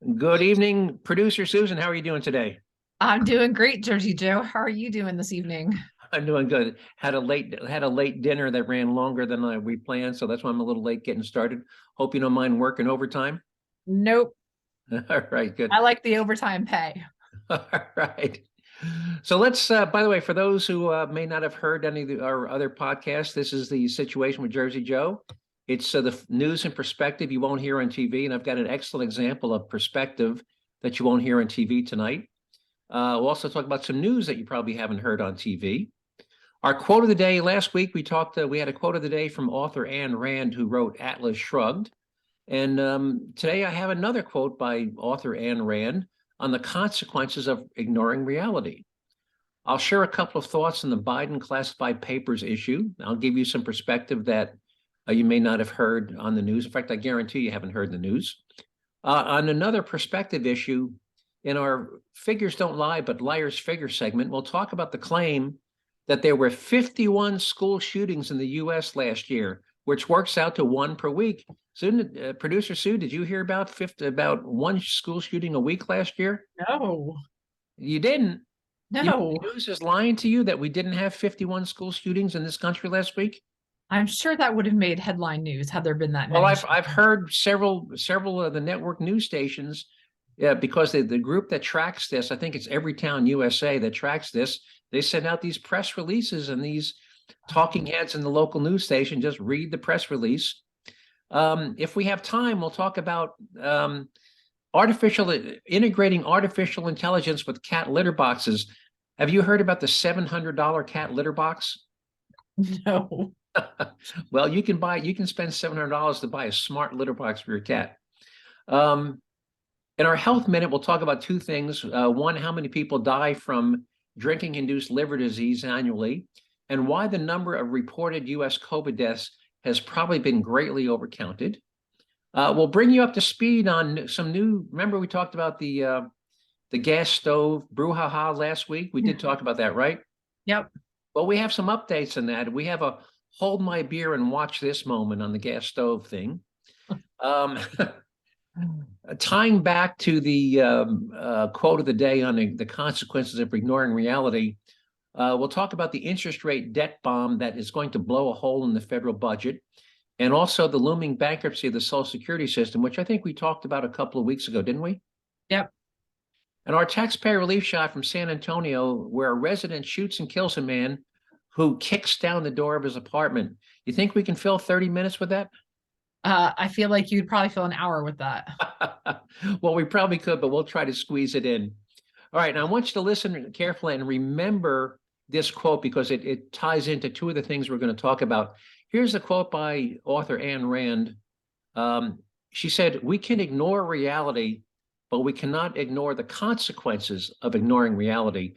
Good evening, producer Susan. How are you doing today? I'm doing great, Jersey Joe. How are you doing this evening? I'm doing good. Had a late dinner that ran longer than we planned, so that's why I'm a little late getting started. Hope you don't mind working overtime. Nope. All right, good. I like the overtime pay. All right. So let's. By the way, for those who may not have heard any of our other podcasts, this is the situation with Jersey Joe. It's the news and perspective you won't hear on TV, and I've got an excellent example of perspective that you won't hear on TV tonight. We'll also talk about some news that you probably haven't heard on TV. Our quote of the day last week, we had a quote of the day from author Ayn Rand, who wrote Atlas Shrugged. And today I have another quote by author Ayn Rand on the consequences of ignoring reality. I'll share a couple of thoughts on the Biden classified papers issue. I'll give you some perspective that you may not have heard on the news. In fact, I guarantee you haven't heard the news. On another perspective issue, in our Figures Don't Lie, but Liars Figure segment, we'll talk about the claim that there were 51 school shootings in the U.S. last year, which works out to one per week. Producer Sue, did you hear about one school shooting a week last year? No, You didn't. You know, no. the news is lying to you that we didn't have 51 school shootings in this country last week. I'm sure that would have made headline news had there been that Well, many. I've heard several of the network news stations, yeah, because the group that tracks this, I think it's Everytown USA that tracks this. They send out these press releases, and these talking heads in the local news station just read the press release. If we have time, we'll talk about integrating artificial intelligence with cat litter boxes. Have you heard about the $700 cat litter box? No. Well, you can spend $700 to buy a smart litter box for your cat. In our health minute, we'll talk about two things. One, how many people die from drinking-induced liver disease annually, and why the number of reported U.S. COVID deaths has probably been greatly overcounted. We'll bring you up to speed on some new. Remember, we talked about the gas stove brouhaha last week. We did talk about that, right? Yep. Well, we have some updates on that. We have a hold my beer and watch this moment on the gas stove thing. Tying back to the quote of the day on the consequences of ignoring reality, we'll talk about the interest rate debt bomb that is going to blow a hole in the federal budget, and also the looming bankruptcy of the Social Security system, which I think we talked about a couple of weeks ago, didn't we? Yep. And our taxpayer relief shot from San Antonio, where a resident shoots and kills a man who kicks down the door of his apartment. You think we can fill 30 minutes with that? I feel like you'd probably fill an hour with that. Well, we probably could, but we'll try to squeeze it in. All right, now I want you to listen carefully and remember this quote, because it ties into two of the things we're going to talk about. Here's a quote by author Ayn Rand. She said, "We can ignore reality, but we cannot ignore the consequences of ignoring reality."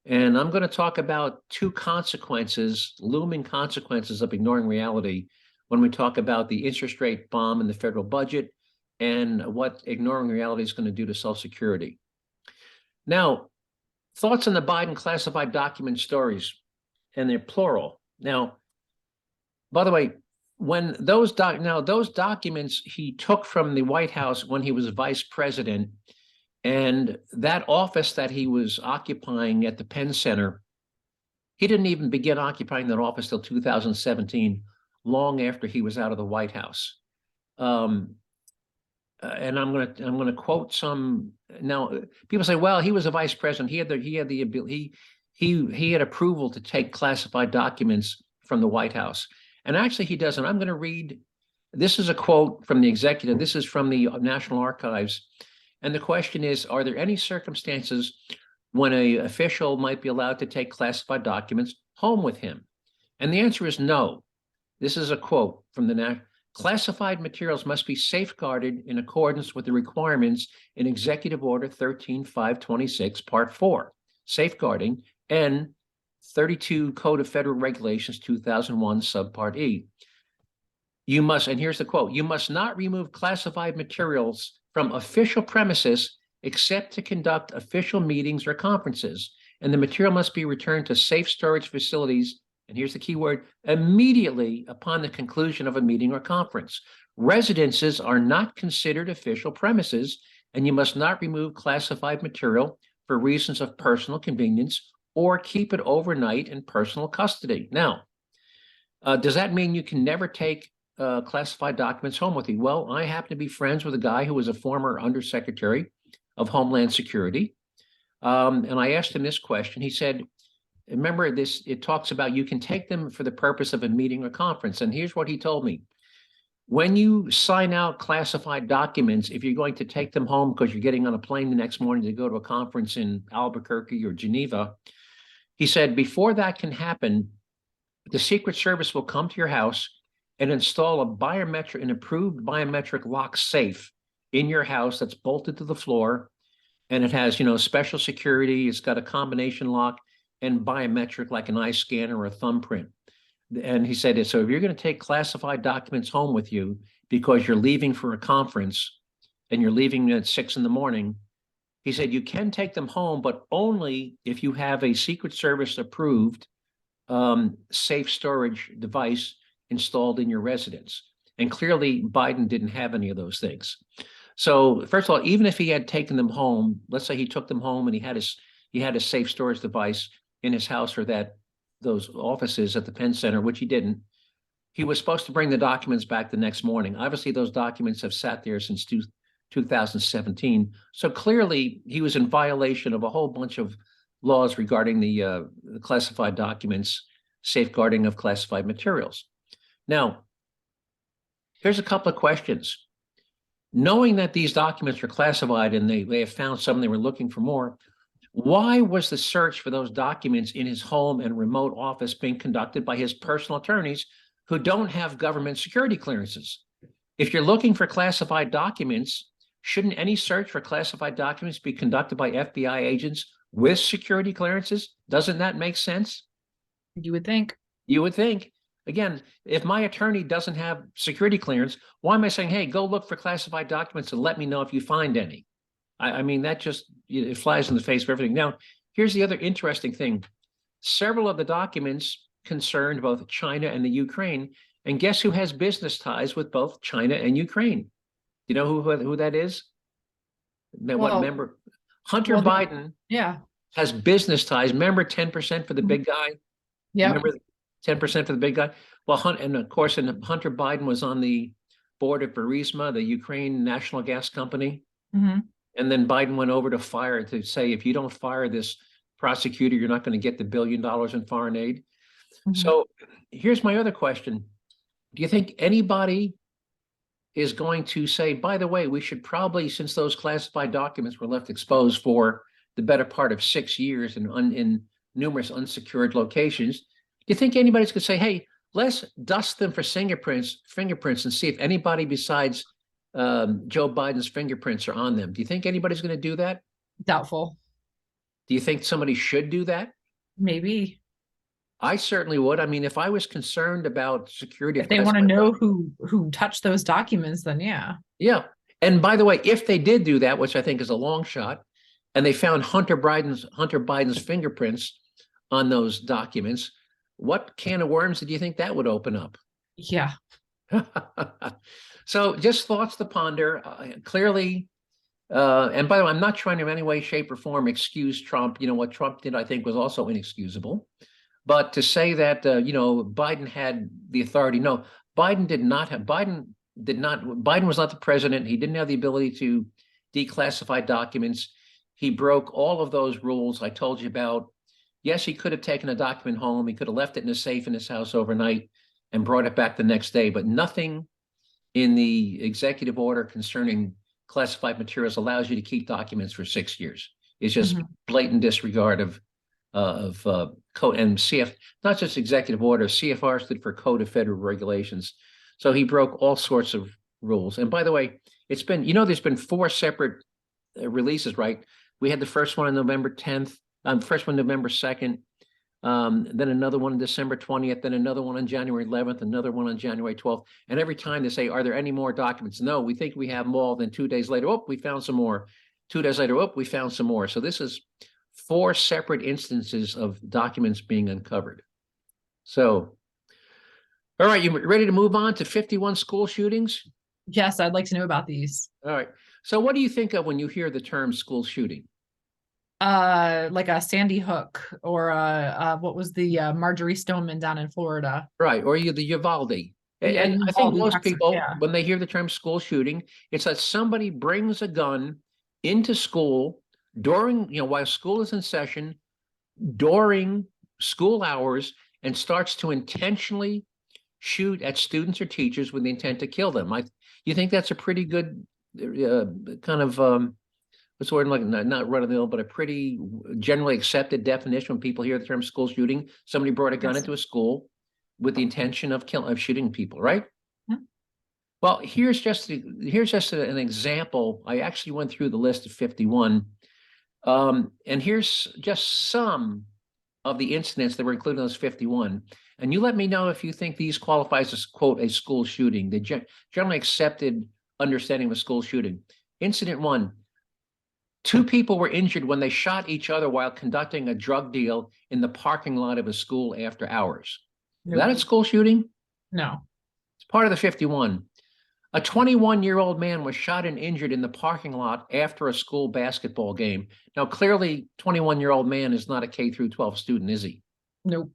And I'm going to talk about two consequences, looming consequences of ignoring reality, when we talk about the interest rate bomb in the federal budget and what ignoring reality is going to do to Social Security. Now, thoughts on the Biden classified document stories, and they're plural. Now, by the way, when those documents he took from the White House when he was vice president, and that office that he was occupying at the Penn Center, he didn't even begin occupying that office till 2017, long after he was out of the White House. And I'm gonna quote some. Now, people say, well, he was a vice president. He had approval to take classified documents from the White House. And actually, he doesn't. I'm going to read. This is a quote from the executive. This is from the National Archives. And the question is, are there any circumstances when an official might be allowed to take classified documents home with him? And the answer is no. This is a quote from the classified materials must be safeguarded in accordance with the requirements in Executive Order 13526, Part 4, safeguarding, and 32 Code of Federal Regulations 2001, Subpart E. You must, and here's the quote, you must not remove classified materials from official premises except to conduct official meetings or conferences, and the material must be returned to safe storage facilities, and here's the key word, immediately upon the conclusion of a meeting or conference. Residences are not considered official premises and you must not remove classified material for reasons of personal convenience or keep it overnight in personal custody. Now, does that mean you can never take classified documents home with you? Well, I happen to be friends with a guy who was a former Undersecretary of Homeland Security. And I asked him this question. He said, remember this, it talks about you can take them for the purpose of a meeting or conference. And here's what he told me. When you sign out classified documents, if you're going to take them home because you're getting on a plane the next morning to go to a conference in Albuquerque or Geneva, he said, before that can happen, the Secret Service will come to your house and install an approved biometric lock safe in your house that's bolted to the floor. And it has, special security. It's got a combination lock and biometric like an eye scanner or a thumbprint. And he said, so if you're going to take classified documents home with you because you're leaving for a conference and you're leaving at 6 a.m, he said, you can take them home, but only if you have a Secret Service approved safe storage device installed in your residence. And clearly Biden didn't have any of those things. So first of all, even if he had taken them home, let's say he took them home and he had a safe storage device in his house or those offices at the Penn Center, which he didn't, he was supposed to bring the documents back the next morning. Obviously, those documents have sat there since 2017. So clearly he was in violation of a whole bunch of laws regarding the classified documents, safeguarding of classified materials. Now, here's a couple of questions. Knowing that these documents are classified and they have found some, they were looking for more, why was the search for those documents in his home and remote office being conducted by his personal attorneys who don't have government security clearances? If you're looking for classified documents, shouldn't any search for classified documents be conducted by FBI agents with security clearances? Doesn't that make sense? You would think. You would think. Again, if my attorney doesn't have security clearance, why am I saying, hey, go look for classified documents and let me know if you find any? I mean, that just, it flies in the face of everything. Now, here's the other interesting thing. Several of the documents concerned both China and the Ukraine. And guess who has business ties with both China and Ukraine? You know who that is? What member? Hunter Biden has business ties. Remember 10% for the big guy? Yeah. Remember 10% for the big guy? Well, and of course, Hunter Biden was on the board of Burisma, the Ukraine national gas company. Mm-hmm. And then Biden went over to say, if you don't fire this prosecutor, you're not going to get the $1 billion in foreign aid. Mm-hmm. So here's my other question. Do you think anybody is going to say, by the way, we should probably, since those classified documents were left exposed for the better part of 6 years in numerous unsecured locations, do you think anybody's going to say, hey, let's dust them for fingerprints and see if anybody besides Joe Biden's fingerprints are on them? Do you think anybody's going to do that? Doubtful. Do you think somebody should do that? Maybe. I certainly would. I mean, if I was concerned about security, if they want to know who touched those documents, then yeah. Yeah. And by the way, if they did do that, which I think is a long shot, and they found Hunter Biden's fingerprints on those documents, what can of worms did you think that would open up? Yeah. So just thoughts to ponder. Clearly, and by the way, I'm not trying to in any way, shape, or form excuse Trump. You know, what Trump did, I think, was also inexcusable. But to say that, Biden had the authority, no, Biden was not the president. He didn't have the ability to declassify documents. He broke all of those rules I told you about. Yes, he could have taken a document home. He could have left it in a safe in his house overnight and brought it back the next day, but nothing in the executive order concerning classified materials allows you to keep documents for 6 years. It's just blatant disregard of code and CF, not just executive order. CFR stood for Code of Federal Regulations. So he broke all sorts of rules. And by the way, it's been, there's been 4 separate releases, right? We had the first one on November 10th, first one November 2nd, then another one on December 20th, then another one on January 11th, another one on January 12th. And every time they say, are there any more documents? No, we think we have them all. Then 2 days later, we found some more. 2 days later, we found some more. So this is 4 separate instances of documents being uncovered. So, all right, you ready to move on to 51 school shootings? Yes, I'd like to know about these. All right. So what do you think of when you hear the term school shooting? Like a Sandy Hook or what was the Marjorie Stoneman down in Florida? Right. Or the Uvalde. Yeah, And I think Uvalde, most Texas. people, Yeah. when they hear the term school shooting, it's that somebody brings a gun into school during, while school is in session, during school hours, and starts to intentionally shoot at students or teachers with the intent to kill them. You think that's a pretty good kind of what's the word, like, not run of the mill, but a pretty generally accepted definition when people hear the term school shooting? Somebody brought a gun Yes. into a school with the intention of shooting people, right? Yeah. Well, here's just an example. I actually went through the list of 51, and here's just some of the incidents that were included in those 51. And you let me know if you think these qualifies as, quote, a school shooting, the generally accepted understanding of a school shooting. Incident 1: 2 people were injured when they shot each other while conducting a drug deal in the parking lot of a school after hours. Is that a Nope. school shooting? No. It's part of the 51. A 21-year-old man was shot and injured in the parking lot after a school basketball game. Now, clearly, 21-year-old man is not a K through 12 student, is he? Nope.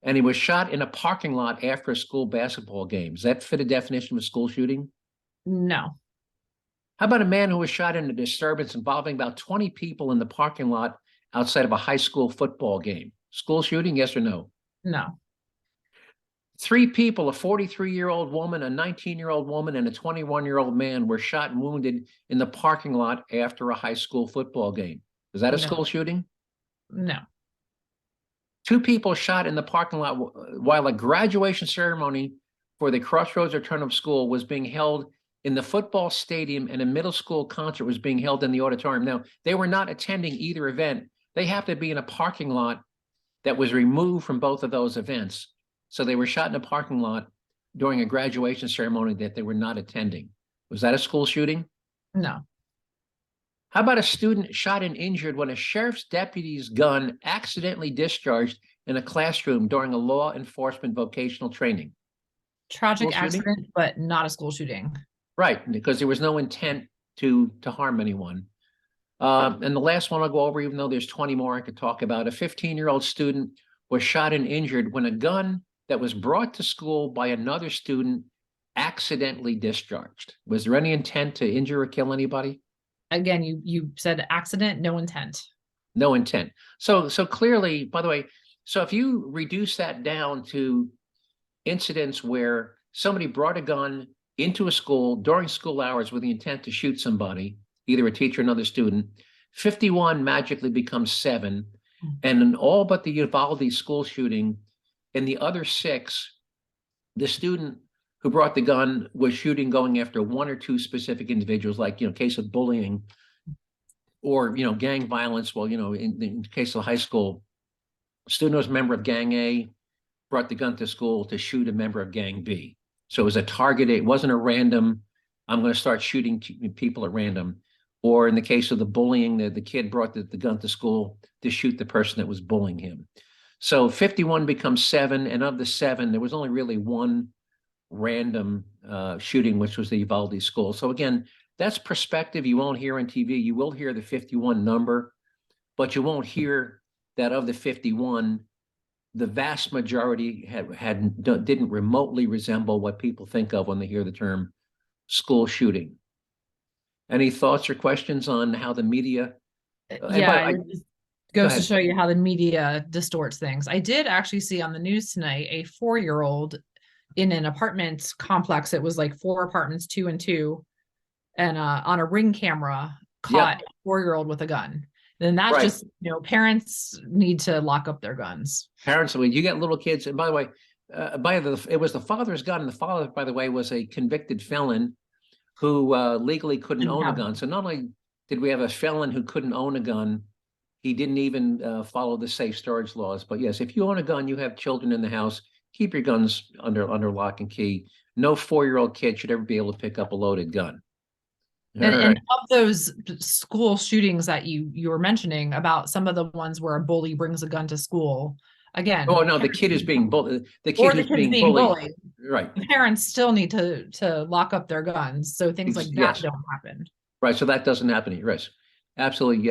And he was shot in a parking lot after a school basketball game. Does that fit a definition of a school shooting? No. How about a man who was shot in a disturbance involving about 20 people in the parking lot outside of a high school football game? School shooting, yes or no? No. 3 people, a 43-year-old woman, a 19-year-old woman, and a 21-year-old man, were shot and wounded in the parking lot after a high school football game. Is that a No. school shooting? No. 2 people shot in the parking lot while a graduation ceremony for the Crossroads Alternative School was being held in the football stadium, and a middle school concert was being held in the auditorium. Now, they were not attending either event. They happened to be in a parking lot that was removed from both of those events. So they were shot in a parking lot during a graduation ceremony that they were not attending. Was that a school shooting? No. How about a student shot and injured when a sheriff's deputy's gun accidentally discharged in a classroom during a law enforcement vocational training? School Tragic shooting? accident, but not a school shooting. Right, because there was no intent to harm anyone. And the last one I'll go over, even though there's 20 more I could talk about, a 15-year-old student was shot and injured when a gun that was brought to school by another student accidentally discharged. Was there any intent to injure or kill anybody? Again, you said accident, no intent. No intent. So clearly, by the way, so if you reduce that down to incidents where somebody brought a gun into a school during school hours with the intent to shoot somebody, either a teacher or another student, 51 magically becomes 7. And in all but the Uvalde school shooting, in the other 6, the student who brought the gun was shooting going after 1 or 2 specific individuals, like, case of bullying or, gang violence. Well, in case of high school, a student was a member of gang A, brought the gun to school to shoot a member of gang B. So it was a target. It wasn't a random, I'm going to start shooting people at random. Or in the case of the bullying, the kid brought the gun to school to shoot the person that was bullying him. So 51 becomes 7, and of the 7, there was only really 1 random shooting, which was the Uvalde school. So again, that's perspective you won't hear on TV. You will hear the 51 number, but you won't hear that of the 51, the vast majority didn't remotely resemble what people think of when they hear the term school shooting. Any thoughts or questions on how the media? Yeah, it just goes to ahead. show you how the media distorts things. I did actually see on the news tonight a 4-year-old in an apartment complex. It was like 4 apartments, 2 and 2, and on a Ring camera caught a 4-year-old with a gun. Then that's Right. just, parents need to lock up their guns. Parents, when you get little kids, and by the way, it was the father's gun, and the father, by the way, was a convicted felon who legally couldn't own a gun. So not only did we have a felon who couldn't own a gun, he didn't even follow the safe storage laws. But yes, if you own a gun, you have children in the house, keep your guns under lock and key. No 4-year-old kid should ever be able to pick up a loaded gun. And of those school shootings that you were mentioning, about some of the ones where a bully brings a gun to school, Again, Oh, no, the kid is being bullied. The kid or the who's kid's being being bullied. bullied. Right. The parents still need to lock up their guns so things like that Yes. don't happen. Right. So that doesn't happen here. Right. Absolutely.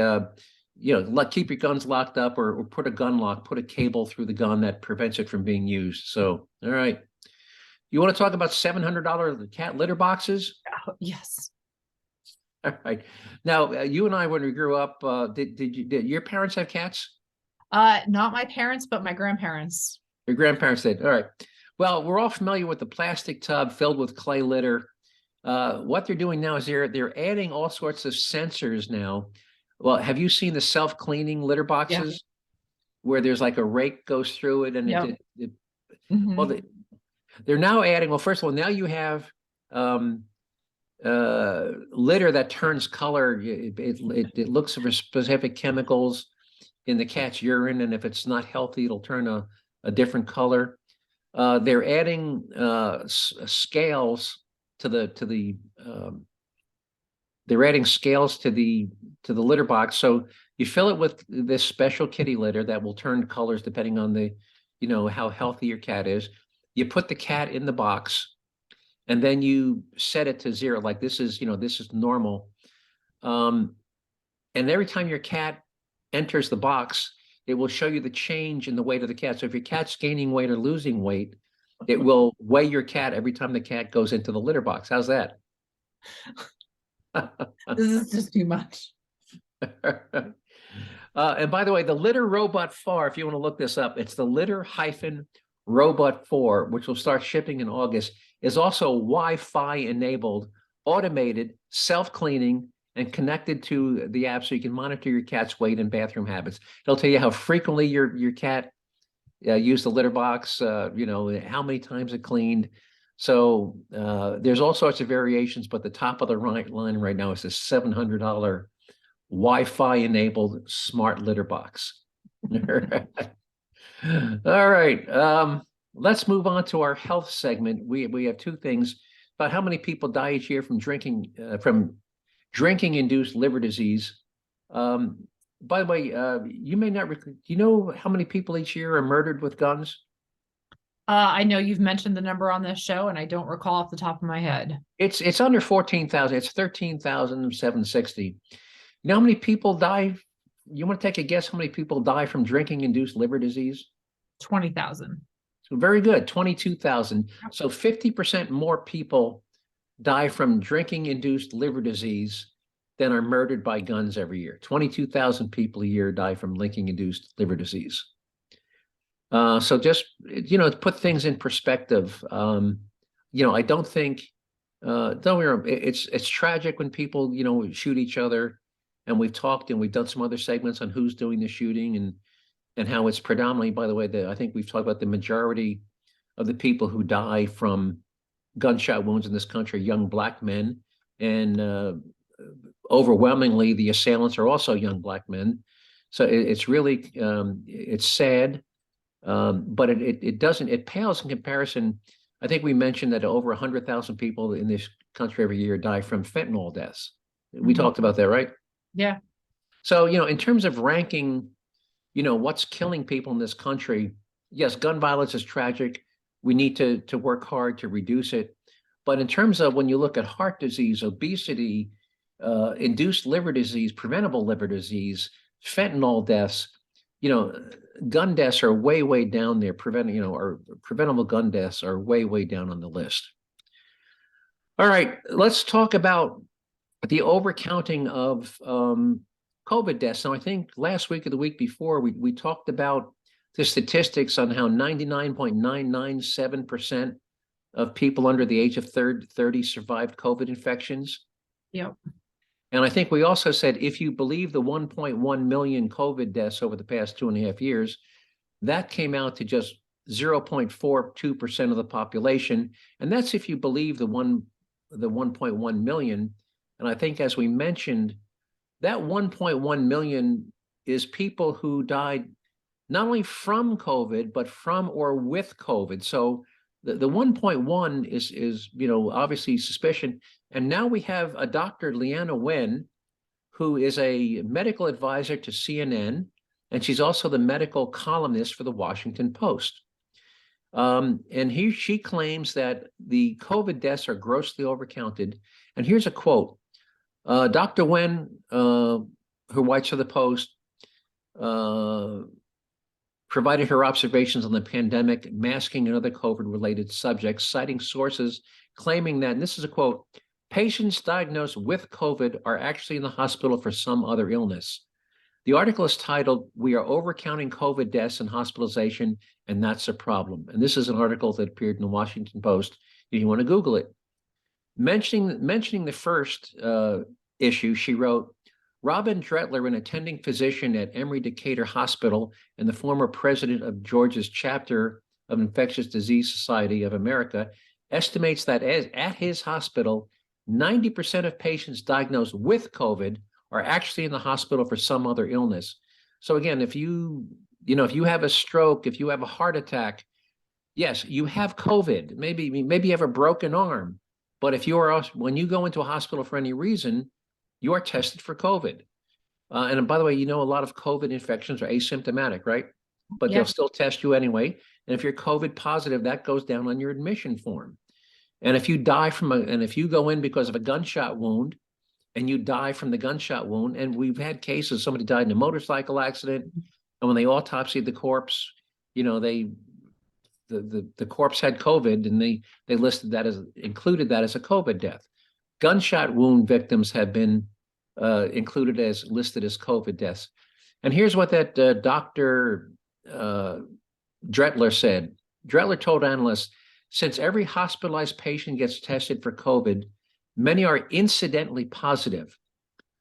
Keep your guns locked up, or put a gun lock, put a cable through the gun that prevents it from being used. So, all right. You want to talk about $700 cat litter boxes? Oh, yes. All right. Now, you and I, when we grew up, did your parents have cats? Not my parents, but my grandparents. Your grandparents did. All right. Well, we're all familiar with the plastic tub filled with clay litter. What they're doing now is they're adding all sorts of sensors now. Well, have you seen the self-cleaning litter Yeah. boxes where there's like a rake goes through it, and Yep. well, they're now adding, well, first of all, now you have litter that turns color. It looks for specific chemicals in the cat's urine, and if it's not healthy, it'll turn a different color. They're adding scales to the they're adding scales to the litter box. So you fill it with this special kitty litter that will turn colors depending on the, how healthy your cat is. You put the cat in the box, and then you set it to 0. Like this is normal. And every time your cat enters the box, it will show you the change in the weight of the cat. So if your cat's gaining weight or losing weight, it will weigh your cat every time the cat goes into the litter box. How's that? This is just too much. And by the way, the Litter Robot 4, if you want to look this up, it's the Litter-Robot 4, which will start shipping in August, is also Wi-Fi enabled, automated, self-cleaning, and connected to the app, so you can monitor your cat's weight and bathroom habits. It'll tell you how frequently your cat used the litter box, how many times it cleaned. So there's all sorts of variations, but the top of the line right now is a $700 Wi-Fi enabled smart litter box. All right. Let's move on to our health segment. We have two things about how many people die each year from drinking-induced liver disease. By the way, you may not. Do you know how many people each year are murdered with guns? I know you've mentioned the number on this show, and I don't recall off the top of my head. It's under 14,000. It's 13,760. You know how many people die? You want to take a guess how many people die from drinking-induced liver disease? 20,000. So very good, 22,000. So 50% more people die from drinking-induced liver disease than are murdered by guns every year. 22,000 people a year die from drinking-induced liver disease. So just, to put things in perspective, I don't think, don't get me wrong, it's tragic when people, shoot each other. And we've talked and we've done some other segments on who's doing the shooting and how it's predominantly, by the way, I think we've talked about the majority of the people who die from gunshot wounds in this country, young Black men. And overwhelmingly, the assailants are also young Black men. So it's really, it's sad, but it pales in comparison. I think we mentioned that over 100,000 people in this country every year die from fentanyl deaths. We talked about that, right? Yeah. So, in terms of ranking, what's killing people in this country, yes, gun violence is tragic. We need to work hard to reduce it. But in terms of when you look at heart disease, obesity, induced liver disease, preventable liver disease, fentanyl deaths, gun deaths are way, way down there. Preventable gun deaths are way, way down on the list. All right, let's talk about the overcounting of COVID deaths. Now, I think last week or the week before, we talked about the statistics on how 99.997% of people under the age of 30 survived COVID infections. Yep. And I think we also said, if you believe the 1.1 million COVID deaths over the past 2.5 years, that came out to just 0.42% of the population. And that's if you believe the 1.1 million. And I think, as we mentioned, that 1.1 million is people who died not only from COVID, but from or with COVID. So the 1.1 is obviously suspicion. And now we have a Dr. Leana Wen, who is a medical advisor to CNN. and she's also the medical columnist for the Washington Post. And she claims that the COVID deaths are grossly overcounted. And here's a quote. Dr. Wen, who writes for the Post, provided her observations on the pandemic, masking and other COVID-related subjects, citing sources claiming that, and this is a quote, patients diagnosed with COVID are actually in the hospital for some other illness. The article is titled, "We are overcounting COVID deaths and hospitalization, and that's a problem." And this is an article that appeared in the Washington Post. If you want to Google it. Mentioning the first issue, she wrote, Robin Dretler, an attending physician at Emory Decatur Hospital and the former president of Georgia's chapter of Infectious Disease Society of America, estimates that at his hospital, 90% of patients diagnosed with COVID are actually in the hospital for some other illness. So again, if you have a stroke, if you have a heart attack, yes, you have COVID. Maybe you have a broken arm, but when you go into a hospital for any reason, you are tested for COVID. And by the way, a lot of COVID infections are asymptomatic, right? But they'll still test you anyway. And if you're COVID positive, that goes down on your admission form. And if you go in because of a gunshot wound and you die from the gunshot wound, and we've had cases, somebody died in a motorcycle accident, and when they autopsied the corpse, the corpse had COVID, and they included that as a COVID death. Gunshot wound victims have been listed as COVID deaths. And here's what that Dr. Dretler said. Dretler told analysts, since every hospitalized patient gets tested for COVID, many are incidentally positive.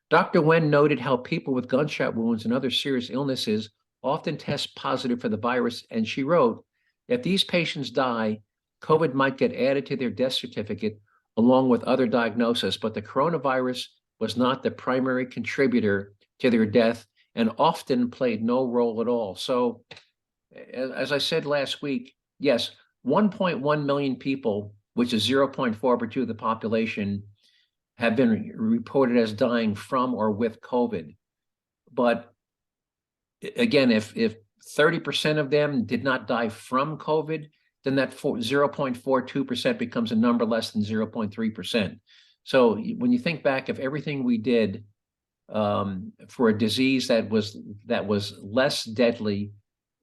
Dr. Wen noted how people with gunshot wounds and other serious illnesses often test positive for the virus, and she wrote, if these patients die, COVID might get added to their death certificate along with other diagnoses, but the coronavirus was not the primary contributor to their death and often played no role at all. So, as I said last week, yes, 1.1 million people, which is 0.4% of the population, have been reported as dying from or with COVID. But again, if 30% of them did not die from COVID, then that 0.42% becomes a number less than 0.3%. So when you think back of everything we did for a disease that was less deadly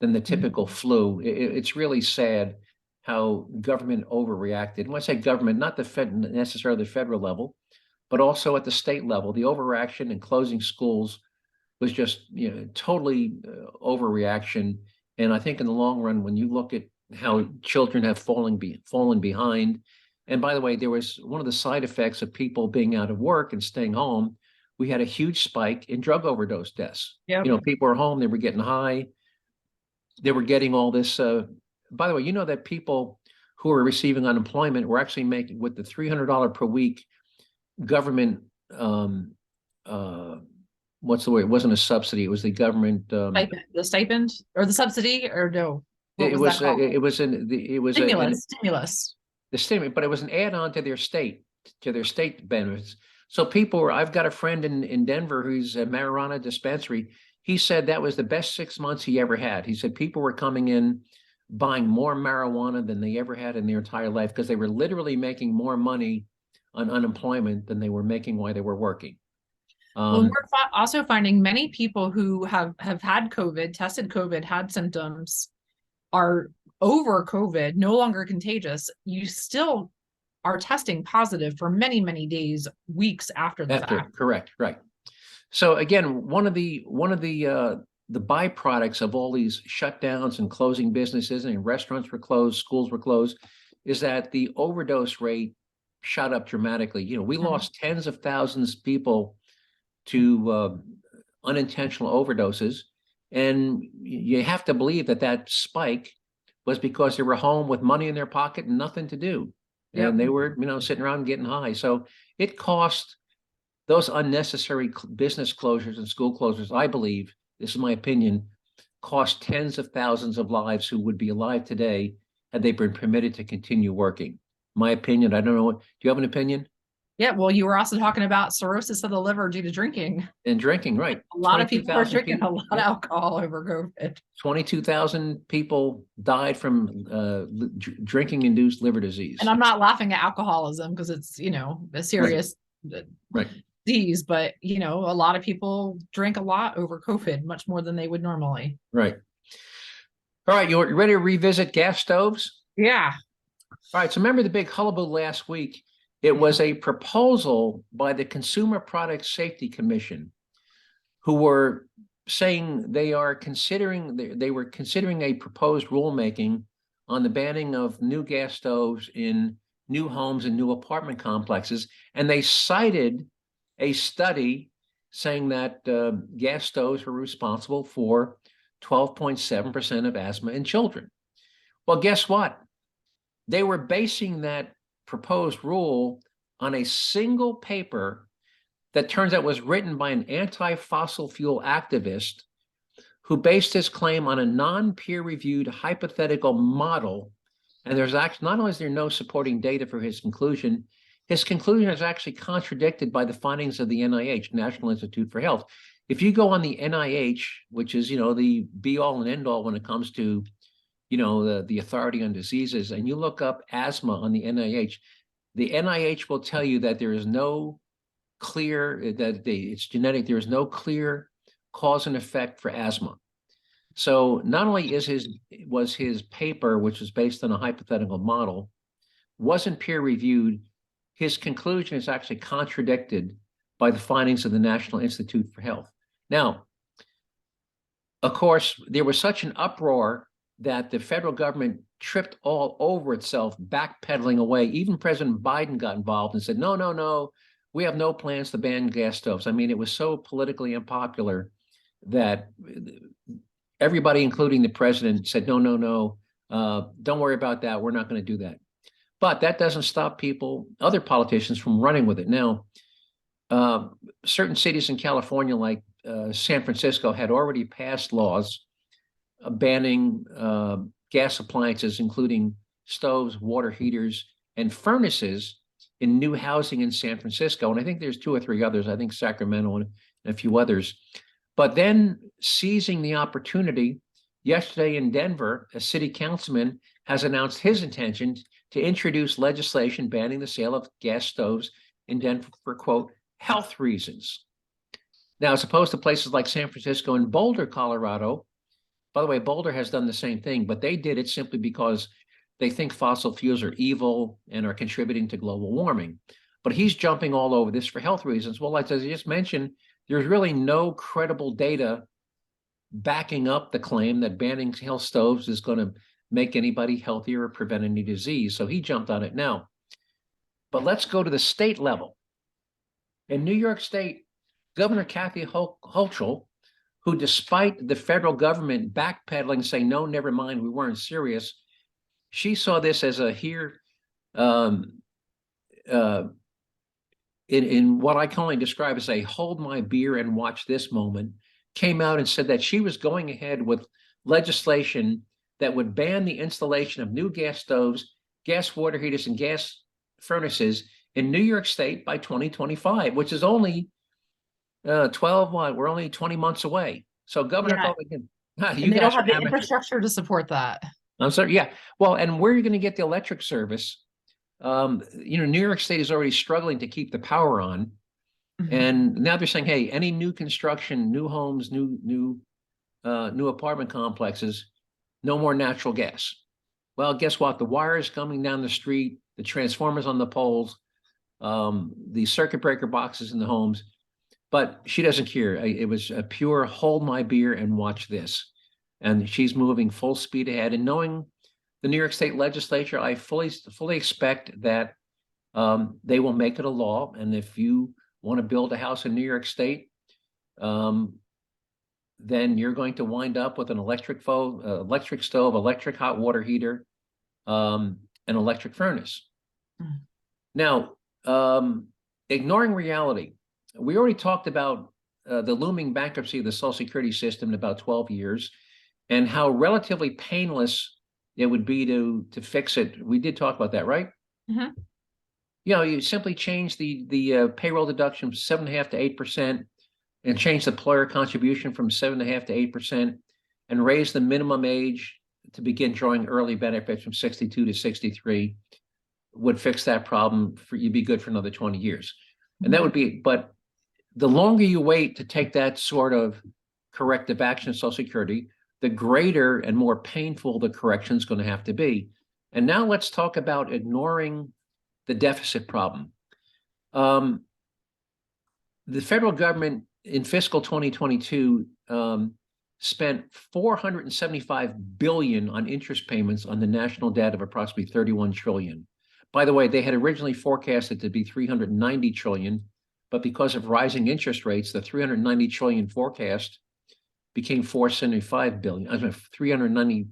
than the typical flu, it's really sad how government overreacted. And when I say government, not necessarily the federal level, but also at the state level, the overreaction in closing schools was just totally overreaction. And I think in the long run, when you look at how children have fallen behind, and by the way, there was one of the side effects of people being out of work and staying home. We had a huge spike in drug overdose deaths. Yep. People were home, they were getting high, they were getting all this. By the way, that people who are receiving unemployment were actually making, with the $300 per week government, what's the word? It wasn't a subsidy. It was the government. The stipend or the subsidy, or no? It was stimulus. The stimulus, but it was an add-on to their state benefits. So I've got a friend in Denver who's a marijuana dispensary. He said that was the best 6 months he ever had. He said people were coming in buying more marijuana than they ever had in their entire life because they were literally making more money on unemployment than they were making while they were working. Well, we're also finding many people who have had COVID, tested COVID, had symptoms, are over COVID, no longer contagious. You still are testing positive for many, many days, weeks after the fact. Correct, right. So again, one of the byproducts of all these shutdowns and closing businesses, and restaurants were closed, schools were closed, is that the overdose rate shot up dramatically. We lost tens of thousands of people to unintentional overdoses, and you have to believe that spike was because they were home with money in their pocket and nothing to do, and they were sitting around getting high. So it cost those unnecessary business closures and school closures, I believe, this is my opinion, cost tens of thousands of lives who would be alive today had they been permitted to continue working. My opinion, I don't know. Do you have an opinion? Yeah, well, you were also talking about cirrhosis of the liver due to drinking. And drinking, right? A lot of people are 22,000 drinking a people. lot of alcohol over COVID. 22,000 people died from drinking-induced liver disease. And I'm not laughing at alcoholism because it's, a serious Right. disease, but, a lot of people drink a lot over COVID, much more than they would normally. Right. All right, you ready to revisit gas stoves? Yeah. All right, so remember the big hullabaloo last week? It was a proposal by the Consumer Product Safety Commission, who were saying they were considering a proposed rulemaking on the banning of new gas stoves in new homes and new apartment complexes. And they cited a study saying that gas stoves were responsible for 12.7% of asthma in children. Well, guess what? They were basing that proposed rule on a single paper that turns out was written by an anti-fossil fuel activist who based his claim on a non-peer-reviewed hypothetical model. And there's actually, not only is there no supporting data for his conclusion is actually contradicted by the findings of the NIH, National Institute for Health. If you go on the NIH, which is, the be-all and end-all when it comes to, the authority on diseases, and you look up asthma on the NIH will tell you that there is no it's genetic. There is no clear cause and effect for asthma. So not only was his paper, which was based on a hypothetical model, wasn't peer reviewed, his conclusion is actually contradicted by the findings of the National Institute for Health. Now, of course, there was such an uproar that the federal government tripped all over itself, backpedaling away. Even President Biden got involved and said, no, we have no plans to ban gas stoves. I mean, it was so politically unpopular that everybody, including the president, said, no, don't worry about that. We're not going to do that. But that doesn't stop other politicians from running with it. Now, certain cities in California, like San Francisco, had already passed laws banning gas appliances, including stoves, water heaters, and furnaces in new housing in San Francisco. And I think there's 2 or 3 others, I think Sacramento and a few others. But then seizing the opportunity, yesterday in Denver, a city councilman has announced his intention to introduce legislation banning the sale of gas stoves in Denver for, quote, health reasons. Now, as opposed to places like San Francisco and Boulder, Colorado, by the way, Boulder has done the same thing, but they did it simply because they think fossil fuels are evil and are contributing to global warming. But he's jumping all over this for health reasons. Well, as I just mentioned, there's really no credible data backing up the claim that banning health stoves is going to make anybody healthier or prevent any disease. So he jumped on it now. But let's go to the state level. In New York State, Governor Kathy Hochul, who, despite the federal government backpedaling, saying, no, never mind, we weren't serious, she saw this as in what I can only describe as a hold my beer and watch this moment, came out and said that she was going ahead with legislation that would ban the installation of new gas stoves, gas water heaters, and gas furnaces in New York State by 2025, which is only 12 months. We're only 20 months away. So Governor, you don't have the infrastructure to support that. I'm sorry. Yeah. Well, and where are you going to get the electric service? New York State is already struggling to keep the power on. Mm-hmm. And now they're saying, hey, any new construction, new homes, new apartment complexes, no more natural gas. Well, guess what? The wires coming down the street, the transformers on the poles, the circuit breaker boxes in the homes. But she doesn't care. It was a pure hold my beer and watch this. And she's moving full speed ahead. And knowing the New York State legislature, I fully expect that they will make it a law. And if you want to build a house in New York State, then you're going to wind up with an electric stove, electric hot water heater, an electric furnace. Mm. Now, ignoring reality, we already talked about the looming bankruptcy of the Social Security system in about 12 years and how relatively painless it would be to fix it. We did talk about that, right? Mm-hmm. You simply change the payroll deduction from 7.5 to 8%, and change the employer contribution from 7.5 to 8%, and raise the minimum age to begin drawing early benefits from 62 to 63, would fix that problem. You'd be good for another 20 years. And that would be, but the longer you wait to take that sort of corrective action in Social Security, the greater and more painful the correction is going to have to be. And now let's talk about ignoring the deficit problem. The federal government in fiscal 2022 spent $475 billion on interest payments on the national debt of approximately $31 trillion. By the way, they had originally forecasted to be $390 trillion, but because of rising interest rates, the $390 trillion forecast became $475 billion. I mean, $390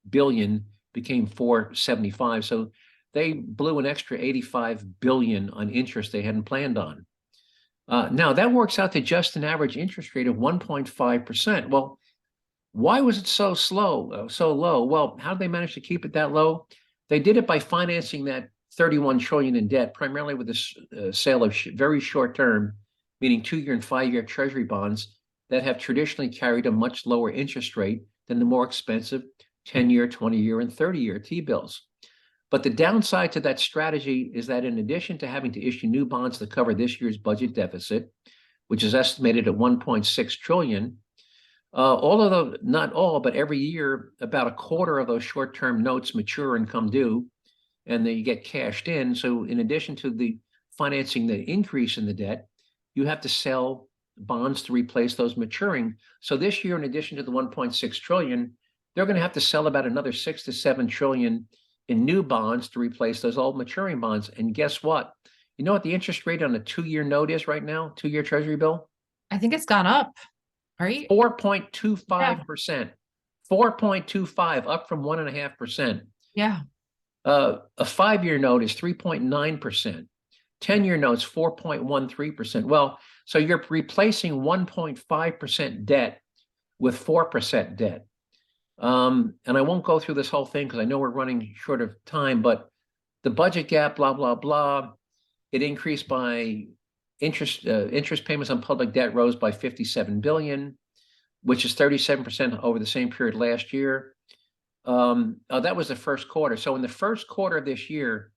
billion became $475. So they blew an extra $85 billion on interest they hadn't planned on. Now that works out to just an average interest rate of 1.5%. Well, why was it so low? Well, how did they manage to keep it that low? They did it by financing that $31 trillion in debt, primarily with the sale of very short-term, meaning 2-year and 5-year Treasury bonds that have traditionally carried a much lower interest rate than the more expensive 10-year, 20-year, and 30-year T-bills. But the downside to that strategy is that in addition to having to issue new bonds to cover this year's budget deficit, which is estimated at $1.6 trillion, not all, but every year, about a quarter of those short-term notes mature and come due, and they get cashed in. So in addition to the financing the increase in the debt, you have to sell bonds to replace those maturing. So this year, in addition to the 1.6 trillion, they're going to have to sell about another 6 to 7 trillion in new bonds to replace those old maturing bonds. And guess what? You know what the interest rate on a 2-year note is right now? 2-year Treasury bill? I think it's gone up, right? 4.25%. 4.25, up from 1.5%. Yeah. A 5-year note is 3.9%. 10-year notes 4.13%. Well, so you're replacing 1.5% debt with 4% debt. And I won't go through this whole thing because I know we're running short of time, but the budget gap, blah, blah, blah, it increased by interest payments on public debt rose by 57 billion, which is 37% over the same period last year. That was the first quarter. So in the first quarter of this year,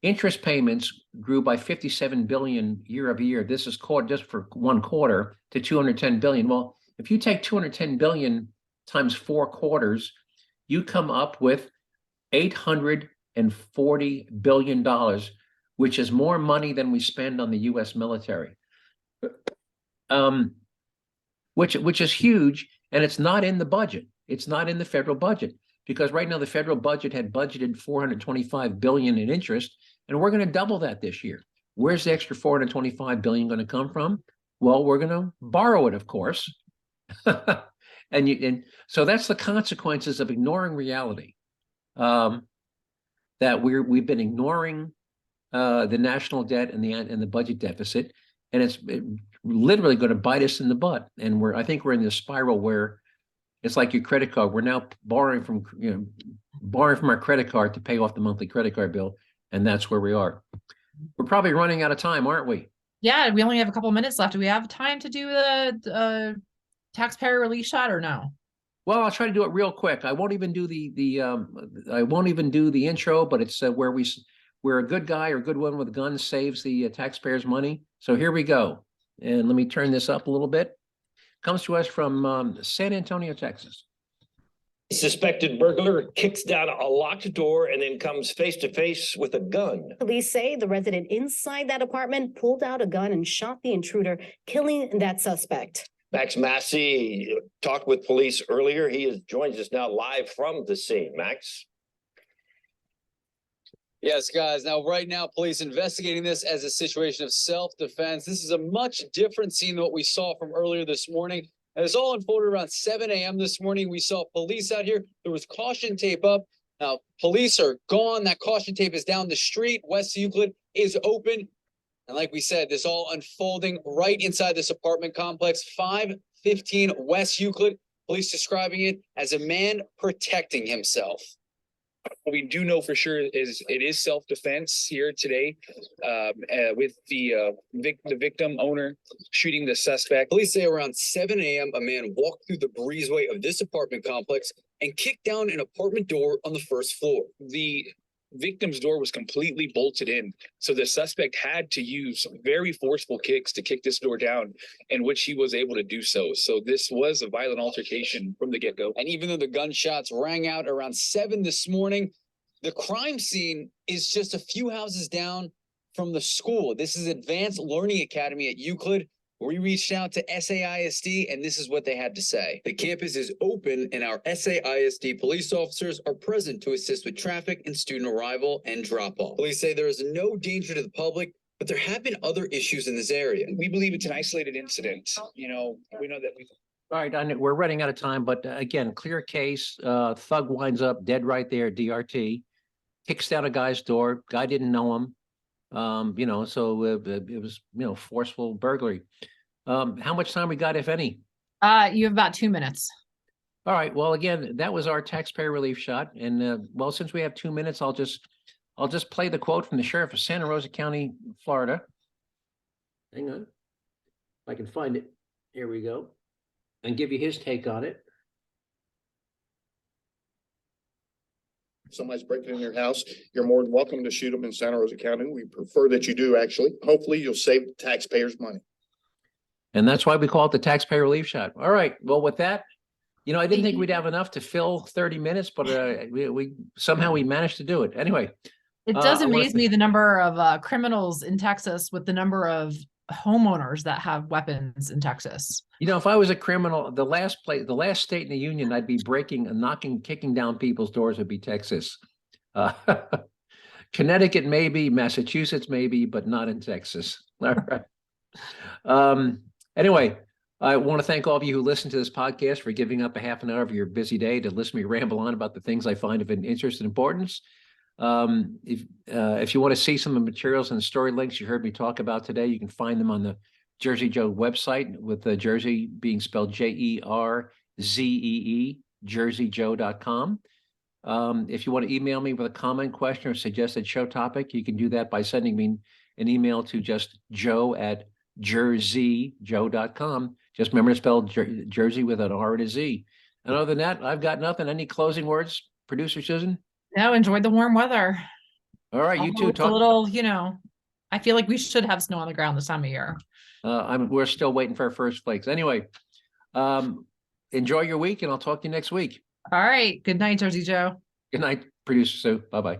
interest payments grew by 57 billion year over year. This is just for one quarter to 210 billion. Well, if you take 210 billion times 4 quarters, you come up with $840 billion, which is more money than we spend on the U.S. military, which is huge, and it's not in the budget. It's not in the federal budget because right now the federal budget had budgeted 425 billion in interest, and we're going to double that this year. Where's the extra 425 billion going to come from? Well, we're going to borrow it, of course. And so that's the consequences of ignoring reality. That we've been ignoring the national debt and the budget deficit, and it's literally going to bite us in the butt. And I think we're in this spiral where it's like your credit card. We're now borrowing from our credit card to pay off the monthly credit card bill, and that's where we are. We're probably running out of time, aren't we? Yeah, we only have a couple minutes left. Do we have time to do the taxpayer relief shot or no? Well, I'll try to do it real quick. I won't even do the intro, but it's where a good guy or good one with guns saves the taxpayers money. So here we go. And let me turn this up a little bit. Comes to us from San Antonio, Texas. Suspected burglar kicks down a locked door and then comes face to face with a gun. Police say the resident inside that apartment pulled out a gun and shot the intruder, killing that suspect. Max Massey talked with police earlier. He joins us now live from the scene. Max? Yes, guys. Now, right now, police investigating this as a situation of self-defense. This is a much different scene than what we saw from earlier this morning. And it's all unfolded around 7 a.m. this morning. We saw police out here. There was caution tape up. Now, police are gone. That caution tape is down the street. West Euclid is open. And like we said, this all unfolding right inside this apartment complex, 515 West Euclid. Police describing it as a man protecting himself. What we do know for sure is it is self-defense here today, with the victim owner shooting the suspect. Police say around 7 a.m., a man walked through the breezeway of this apartment complex and kicked down an apartment door on the first floor. The victim's door was completely bolted in, so the suspect had to use very forceful kicks to kick this door down, in which he was able to do so. So this was a violent altercation from the get-go. And even though the gunshots rang out around 7 this morning, the crime scene is just a few houses down from the school. This is Advanced Learning Academy at Euclid. We reached out to SAISD, and this is what they had to say. The campus is open, and our SAISD police officers are present to assist with traffic and student arrival and drop-off. Police say there is no danger to the public, but there have been other issues in this area. We believe it's an isolated incident. You know, we know that All right, I know we're running out of time, but again, clear case, thug winds up dead right there, DRT, kicks down a guy's door, guy didn't know him. You know, so it was, you know, forceful burglary. How much time we got, if any? You have about 2 minutes. All right, well, again, that was our taxpayer relief shot. And well, since we have 2 minutes, I'll just play the quote from the sheriff of Santa Rosa County, Florida. Hang on, if I can find it. Here we go. And give you his take on it. If somebody's breaking in your house, you're more than welcome to shoot them in Santa Rosa County. We prefer that you do, actually. Hopefully you'll save the taxpayers money. And that's why we call it the taxpayer relief shot. All right, well, with that, you know, I didn't think we'd have enough to fill 30 minutes, but we somehow we managed to do it. Anyway. It does amaze me the number of criminals in Texas with the number of homeowners that have weapons in Texas. You know, if I was a criminal, the last state in the union I'd be breaking and knocking, kicking down people's doors would be Texas. Connecticut, maybe, Massachusetts, maybe, but not in Texas. All right. Anyway, I want to thank all of you who listen to this podcast for giving up a half an hour of your busy day to listen to me ramble on about the things I find of interest and importance. If you want to see some of the materials and story links you heard me talk about today, you can find them on the Jerzee Joe website, with Jerzee being spelled Jerzee, JerzeeJoe.com. If you want to email me with a comment, question, or suggested show topic, you can do that by sending me an email to just joe@JerzeeJoe.com. Just remember to spell Jersey with an R and a Z. And other than that, I've got nothing. Any closing words, producer Susan? No, enjoy the warm weather. All right, you too. It's a little, you know, I feel like we should have snow on the ground this time of year. We're still waiting for our first flakes. Anyway, enjoy your week, and I'll talk to you next week. All right. Good night, Jerzee Joe. Good night, producer Sue. Bye-bye.